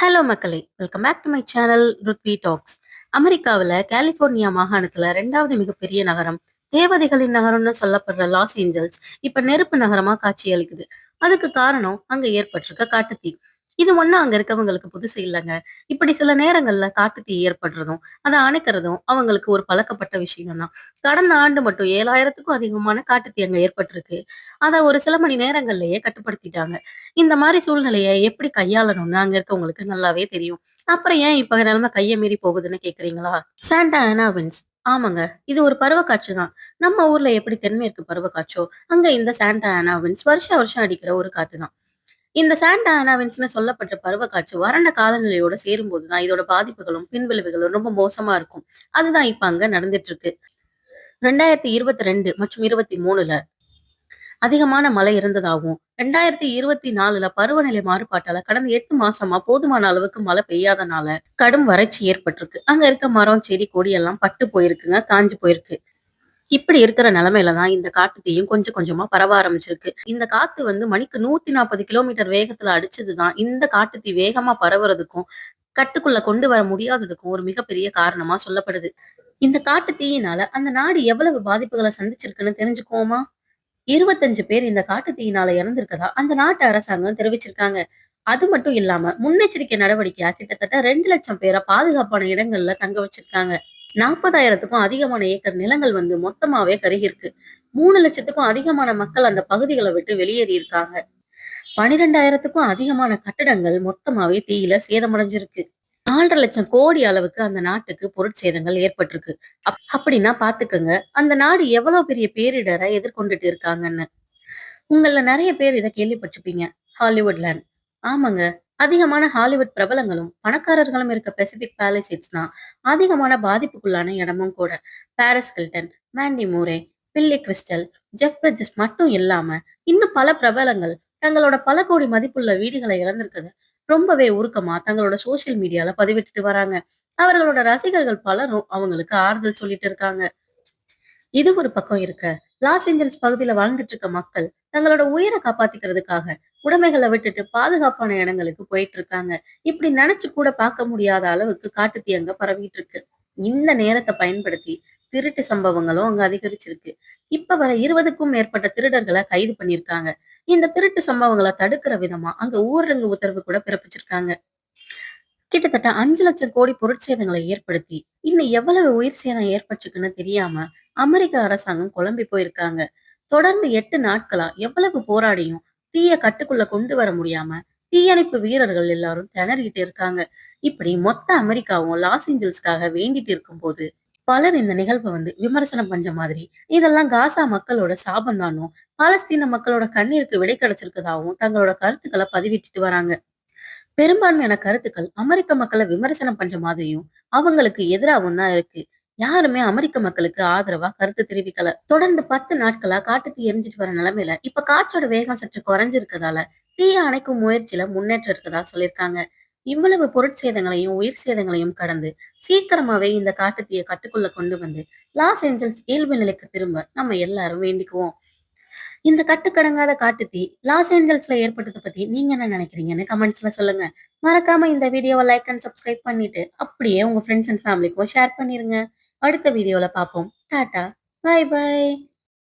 Hello மக்களே! Welcome back to my channel Ruthvi talks. அமெரிக்காவுல கலிஃபோர்னியா மாகாணத்துல 2வது மிகப்பெரிய நகரம், தேவதைகளின் நகரம்னு சொல்லப்படுற லாஸ் ஏஞ்சல்ஸ், இப்ப நெருப்பு நகரமா காட்சியளிக்குது. அதுக்கு காரணம் அங்க ஏற்பட்டிருக்க காட்டுத்தீ. இது ஒண்ணும் அங்க இருக்கவங்களுக்கு புதுசு இல்லங்க. இப்படி சில நேரங்கள்ல காட்டுத்தீ ஏற்படுறதும், அத அணைக்கிறதும் அவங்களுக்கு ஒரு பழக்கப்பட்ட விஷயம் தான். கடந்த ஆண்டு மட்டும் 7,000க்கும் அதிகமான காட்டுத்தீ அங்க ஏற்பட்டிருக்கு. அத ஒரு சில மணி நேரங்கள்லயே கட்டுப்படுத்திட்டாங்க. இந்த மாரி சூழ்நிலைய எப்படி கையாளணும்னு அங்க இருக்கவங்களுக்கு நல்லாவே தெரியும். அப்புறம் ஏன் இப்ப நிலைமை கைய மீறி போகுதுன்னு கேட்கிறீங்களா? சாண்டா ஆனா வின்ஸ். ஆமாங்க. இது ஒரு பருவக்காற்று தான். நம்ம ஊர்ல எப்படி தென்மேற்கு பருவக்காற்றோ, அங்க இந்த சாண்டா ஆனா வின்ஸ் வருஷம் வருஷம் அடிக்கிற ஒரு காத்து தான். இந்த சாண்டா ஆனா வின்ஸ்ன்னு சொல்லப்பட்ட பருவக்காற்று வறண்ட காலநிலையோட சேரும்போது தான் இதோட பாதிப்புகளும், பின்விளைவுகளும் ரொம்ப மோசமா இருக்கும். அதுதான் இப்ப அங்க நடந்துட்டு இருக்கு. 2022 மற்றும் 23ல அதிகமான மழை இருந்ததாகவும், 2024ல பருவநிலை மாறுபாட்டால கடந்த 8 மாசமா போதுமான அளவுக்கு மழை பெய்யாதனால கடும் வறட்சி ஏற்பட்டிருக்கு. அங்க இருக்க மரம், செடி, கொடி எல்லாம் பட்டு போயிருக்குங்க, காஞ்சு போயிருக்கு. இப்படி இருக்கிற நிலைமையில தான் இந்த காட்டுத்தீயும் கொஞ்சம் கொஞ்சமா பரவ ஆரம்பிச்சிருக்கு. இந்த காத்து மணிக்கு 140 கிலோமீட்டர் வேகத்துல அடிச்சதுதான் இந்த காட்டுத்தீ வேகமா பரவுறதுக்கும், கட்டுக்குள்ள கொண்டு வர முடியாததுக்கும் ஒரு மிகப்பெரிய காரணமா சொல்லப்படுது. இந்த காட்டுத்தீயினால அந்த நாடு எவ்வளவு பாதிப்புகளை சந்திச்சிருக்குன்னு தெரிஞ்சுக்குவோமா? 25 பேர் இந்த காட்டுத்தீயினால இறந்திருக்கதா அந்த நாட்டு அரசாங்கம் தெரிவிச்சிருக்காங்க. அது மட்டும் இல்லாம முன்னெச்சரிக்கை நடவடிக்கையா கிட்டத்தட்ட 2 லட்சம் பேரை பாதுகாப்பான இடங்கள்ல தங்க வச்சிருக்காங்க. 40,000த்துக்கும் அதிகமான ஏக்கர் நிலங்கள் மொத்தமாவே கருகிருக்கு. 3 லட்சத்துக்கும் அதிகமான மக்கள் அந்த பகுதிகளை விட்டு வெளியேறி இருக்காங்க. 12,000த்துக்கும் அதிகமான கட்டடங்கள் மொத்தமாவே தீயில சேதமடைஞ்சிருக்கு. 4,50,000 கோடி அளவுக்கு அந்த நாட்டுக்கு பொருட்சேதங்கள் ஏற்பட்டிருக்கு. அப்படின்னா பாத்துக்கங்க அந்த நாடு எவ்வளவு பெரிய பேரிடரை எதிர்கொண்டுட்டு இருக்காங்கன்னு. உங்கள நெறைய பேர் இத கேள்விப்பட்டிருப்பீங்க. Hollywood land. ஆமாங்க. அதிகமான ஹாலிவுட் பிரபலங்களும், பணக்காரர்களும் இருக்க பெசிபிக் பாலிசேட்ஸ் தான் அதிகமான பாதிப்புக்குள்ளான இடமும் கூட. பாரிஸ் ஹில்டன், மாண்டி மூரே, பில்லி கிறிஸ்டல், ஜெஃப் பிரிட்ஜஸ் மட்டும் இல்லாம, இன்னும் பல பிரபலங்கள் தங்களோட பல கோடி மதிப்புள்ள வீடுகளை இழந்திருக்குது. ரொம்பவே உருக்கமா தங்களோட சோசியல் மீடியால பதிவிட்டுட்டு வராங்க. அவர்களோட ரசிகர்கள் பலரும் அவங்களுக்கு ஆறுதல் சொல்லிட்டு இருக்காங்க. இது ஒரு பக்கம் இருக்க, லாஸ் ஏஞ்சல்ஸ் பகுதியில வாழ்ந்துட்டு இருக்க மக்கள் தங்களோட உயிரை காப்பாத்திக்கிறதுக்காக உடைமைகளை விட்டுட்டு பாதுகாப்பான இடங்களுக்கு போயிட்டு இருக்காங்க. இப்படி நினைச்சு கூட பார்க்க முடியாத அளவுக்கு காட்டுத்தீ அங்க பரவிட்டு இருக்கு. இந்த நேரத்தை பயன்படுத்தி திருட்டு சம்பவங்களும் அங்க அதிகரிச்சிருக்கு. இப்ப வர 20க்கும் மேற்பட்ட திருடர்களை கைது பண்ணிருக்காங்க. இந்த திருட்டு சம்பவங்களை தடுக்கிற விதமா அங்க ஊரடங்கு உத்தரவு கூட பிறப்பிச்சிருக்காங்க. கிட்டத்தட்ட 5 லட்சம் கோடி பொருட்சேதங்களை ஏற்படுத்தி இன்னும் எவ்வளவு உயிர் சேதம் ஏற்பட்டிருக்குன்னு தெரியாம அமெரிக்க அரசாங்கம் குழம்பி போயிருக்காங்க. தொடர்ந்து 8 நாட்களா எவ்வளவு போராடியும் தீய கட்டுக்குள்ள கொண்டு வர முடியாம தீயணைப்பு வீரர்கள் எல்லாரும் திணறிட்டு இருக்காங்க. இப்படி மொத்த அமெரிக்காவும் லாஸ் ஏஞ்சல்ஸ்க்காக வேண்டிட்டு இருக்கும் போது பலர் இந்த நிகழ்வை விமர்சனம் பண்ற மாதிரி இதெல்லாம் காசா மக்களோட சாபம் தானும், பாலஸ்தீன மக்களோட கண்ணீருக்கு விடை கிடைச்சிருக்கதாவும் தங்களோட கருத்துக்களை பதிவிட்டுட்டு வராங்க. பெரும்பான்மையான கருத்துக்கள் அமெரிக்க மக்களை விமர்சனம் பண்ற மாதிரியும் அவங்களுக்கு எதிராகவும் தான் இருக்கு. யாருமே அமெரிக்க மக்களுக்கு ஆதரவா கருத்து தெரிவிக்கல. தொடர்ந்து 10 நாட்களா காட்டுத்தீ எரிஞ்சிட்டு வர நிலைமையில இப்ப காற்றோட வேகம் சற்று குறைஞ்சிருக்கதால தீய அணைக்கும் முயற்சியில முன்னேற்றம் இருக்கதா சொல்லியிருக்காங்க. இவ்வளவு பொருட்சேதங்களையும் உயிர் சேதங்களையும் கடந்து சீக்கிரமாவே இந்த காட்டுத்தீய கட்டுக்குள்ள கொண்டு லாஸ் ஏஞ்சல்ஸ் இயல்பு நிலைக்கு திரும்ப நம்ம எல்லாரும் வேண்டிக்குவோம். இந்த கட்டுக்கடங்காத காட்டுத்தீ லாஸ் ஏஞ்சல்ஸ்ல ஏற்பட்டதை பத்தி நீங்க என்ன நினைக்கிறீங்கன்னு கமெண்ட்ஸ்ல சொல்லுங்க. மறக்காம இந்த வீடியோவை லைக் அண்ட் சப்ஸ்கிரைப் பண்ணிட்டு அப்படியே உங்க ஃப்ரெண்ட்ஸ் அண்ட் ஃபேமிலிக்கும் ஷேர் பண்ணிருங்க. அடுத்த வீடியோல பார்ப்போம். டாடா. Bye by.